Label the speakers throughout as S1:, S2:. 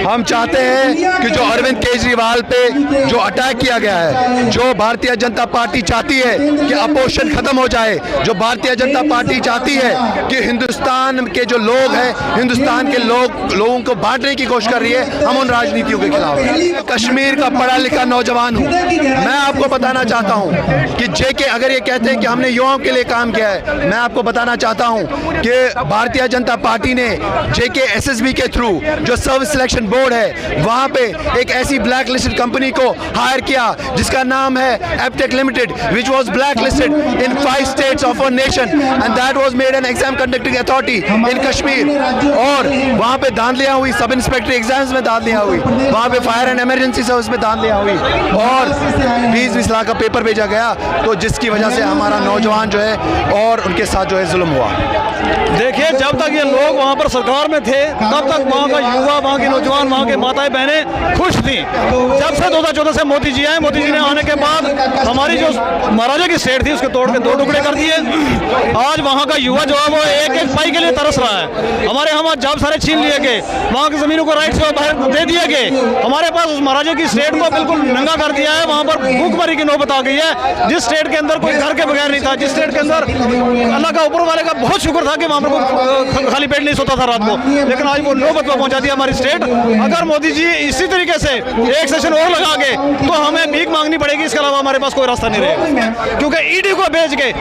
S1: हम चाहते हैं कि जो अरविंद केजरीवाल पे जो अटैक किया गया है, जो भारतीय जनता पार्टी चाहती है कि अपोजिशन खत्म हो जाए, जो भारतीय जनता पार्टी चाहती है कि हिंदुस्तान के जो लोग हैं, हिंदुस्तान के लोगों को बांटने की कोशिश कर रही है, हम उन राजनीतियों के खिलाफ हैं। कश्मीर का पढ़ा लिखा नौजवान हूँ, मैं आपको बताना चाहता हूँ कि जेके अगर ये कहते हैं कि हमने युवाओं के लिए काम किया है, मैं आपको बताना चाहता हूँ कि भारतीय जनता पार्टी ने जेके एसएसबी के थ्रू जो सर्विस सिलेक्शन बोर्ड है, वहाँ पे एक ऐसी ब्लैक लिस्टेड कंपनी को हायर किया जिसका नाम है Aptech limited, which was black listed in 5 states of our nation and that was made an exam conducting authority in Kashmir. और वहाँ पे धांधलियाँ हुई, सब इंस्पेक्टर एग्जाम्स में धांधलियाँ हुई, वहाँ पे फायर एंड इमरजेंसी सर्विस में धांधलियाँ हुई और 20-20 लाख का पेपर भेजा गया, तो जिसकी वजह से हमारा नौजवान जो है और उनके साथ जो है जुल्म हुआ।
S2: देखिए, जब तक ये लोग वहाँ पर सरकार में थे तब तक वहाँ का युवा, वहाँ के नौजवान, वहाँ के माताएं बहनें खुश थी। जब से 2014 से मोदी जी आए, मोदी जी ने आने के बाद हमारी जो महाराजा की स्टेट थी उसके तोड़ के 2 टुकड़े कर दिए। आज वहाँ का युवा जो है वो एक एक पाई के लिए तरस रहा है। हमारे हम जॉब सारे छीन लिए गए, वहाँ की जमीनों को राइट से बाहर दे दिए गए। हमारे पास उस महाराजा की स्टेट को बिल्कुल नंगा कर दिया है। वहाँ पर भूखमरी की नौबत आ गई है। जिस स्टेट के अंदर कोई घर के बगैर नहीं था, जिस स्टेट के अंदर अल्लाह का ऊपर वाले का बहुत शुक्र था कि वहाँ पर खाली पेट नहीं सोता था रात को, लेकिन आज वो नौबत पर पहुंचा दिया हमारी स्टेट। अगर मोदी जी इसी तरीके से एक सेशन और लगा के तो हमें भीख मांगनी पड़ेगी, इसके अलावा हमारे पास कोई रास्ता नहीं रहेगा। क्योंकि ईडी को भेज के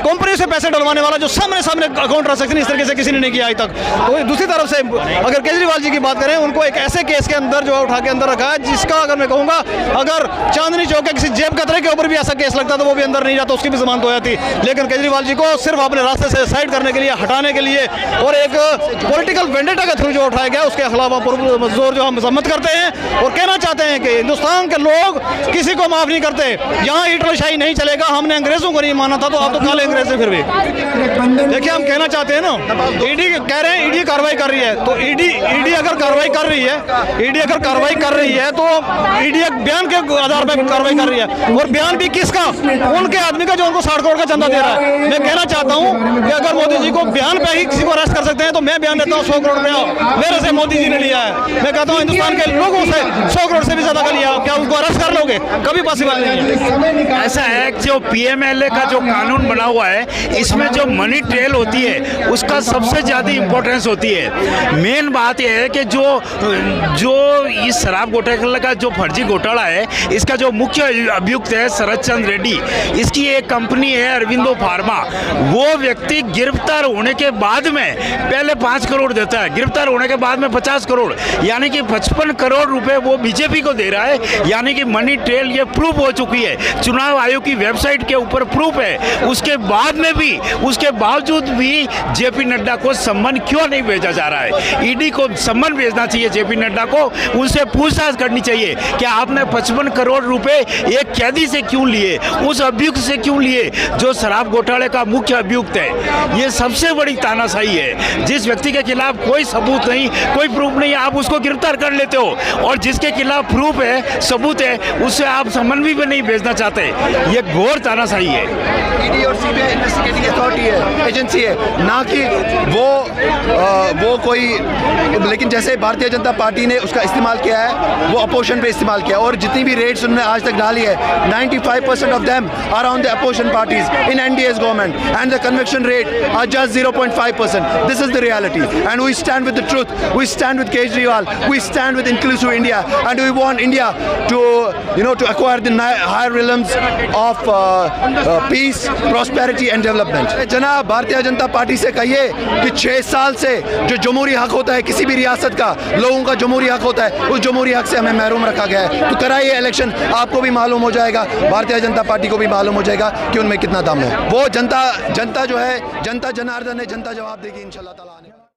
S2: कंपनी से पैसे डलवाने वाला जो सामने अकाउंट ट्रांसैक्शन इस तरीके से किसी ने नहीं किया आज तक। तो दूसरी तरफ से अगर केजरीवाल जी की बात करें, उनको एक ऐसे केस के अंदर जो उठा के अंदर रखा है जिसका अगर मैं कहूँगा अगर चांदनी चौक के किसी जेब कतरे के ऊपर भी ऐसा केस लगता तो वो भी अंदर नहीं जाता, उसकी भी जमानत हो जाती। लेकिन केजरीवाल जी को सिर्फ अपने रास्ते से साइड करने के लिए, हटाने के लिए और एक पॉलिटिकल वेंडेटा के थ्रू जो उठाया गया उसके खिलाफ जोर जो हम मजम्मत करते हैं और कहना चाहते हैं कि हिंदुस्तान के लोग किसी को माफ नहीं करते। यहाँ ईटलशाही नहीं चलेगा। हमने अंग्रेजों को नहीं माना था, तो आप तो काले अंग्रेज हैं फिर भी। देखिए, हम कहना चाहते हैं ना, ईडी कह रहे हैं ईडी कार्रवाई कर रही है, तो ईडी अगर कार्रवाई कर रही है, तो ईडी एक बयान के आधार पर कार्रवाई कर रही है। और बयान भी किसका? उनके आदमी का जो उनको 60 करोड़ का चंदा दे रहा है। मैं कहना चाहता हूँ कि अगर मोदी जी को बयान पे ही किसी को अरेस्ट कर सकते हैं तो मैं बयान देता हूँ 100 करोड़ रुपया मेरे से मोदी जी ने लिया है। मैं कहता हूँ हिंदुस्तान के लोगों से 100 करोड़ से भी ज्यादा का लिया, क्या उनको अरेस्ट कर लोगे? कभी पॉसिबल नहीं है।
S3: ऐसा है कि जो पीएमएलए का जो कानून बना हुआ है, इसमें जो मनी ट्रेल होती है उसका सबसे ज्यादा इंपॉर्टेंस होती है। मेन बात यह है कि जो इस शराब घोटाले का जो फर्जी घोटाला है, इसका जो मुख्य अभियुक्त है शरद चंद्र रेड्डी, इसकी एक कंपनी है अरविंदो फार्मा। वो व्यक्ति गिरफ्तार होने के बाद में पहले 5 करोड़ देता है, गिरफ्तार होने के बाद में 50 करोड़, यानी कि 55 करोड़ रुपए वो बीजेपी को दे रहा है। यानी कि मनी ट्रेल ये प्रूफ हो चुकी है, चुनाव आयोग की वेबसाइट के ऊपर प्रूफ है। उसके बाद में भी, उसके बावजूद भी जेपी नड्डा को सम्मन क्यों नहीं भेजा जा रहा है? ईडी को सम्मन भेजना चाहिए जेपी नड्डा को, उनसे पूछताछ करनी चाहिए कि आपने 55 करोड़ रुपए एक कैदी से क्यों लिए, उस अभियुक्त से क्यों लिए जो शराब घोटाले का मुख्य अभियुक्त है। ये सबसे बड़ी तानाशाही है। जिस व्यक्ति के खिलाफ कोई सबूत नहीं, कोई प्रूफ नहीं, आप उसको गिरफ्तार कर लेते हो, और जिसके खिलाफ प्रूफ है, सबूत है, उससे आप सम्मन भी नहीं भेजना चाहते। ये घोर तानाशाही है।
S1: ईडी और सीबीआई इन्वेस्टिगेटिंग अथॉरिटी है, एजेंसी है, ना कि वो कोई। लेकिन जैसे भारतीय जनता पार्टी ने उसका इस्तेमाल किया है, वो अपोजिशन पे इस्तेमाल किया, और जितनी भी रेट्स उन्होंने आज तक डाली है, 95% of them are on the opposition parties in NDA's government, and the conviction rate are just 0.5%. This is the reality, and we stand with the truth. We stand with Kejriwal. We stand with inclusive India, and we want India to, to acquire the higher realms of peace, prosperity, and development. जनाब, Bharatiya Janata party से कहिए कि 6 साल से जो जमहूरी हक होता है किसी भी रियासत का, लोगों का जमहूरी हक होता है, उस जमहूरी हक से हमें महरूम रखा गया है। तो कराइए इलेक्शन, आपको भी मालूम हो जाएगा, भारतीय जनता पार्टी को भी मालूम हो जाएगा कि उनमें कितना दम है। वो जनता जो है, जनता जनार्दन है, जनता जवाब देगी इंशाल्लाह ताला।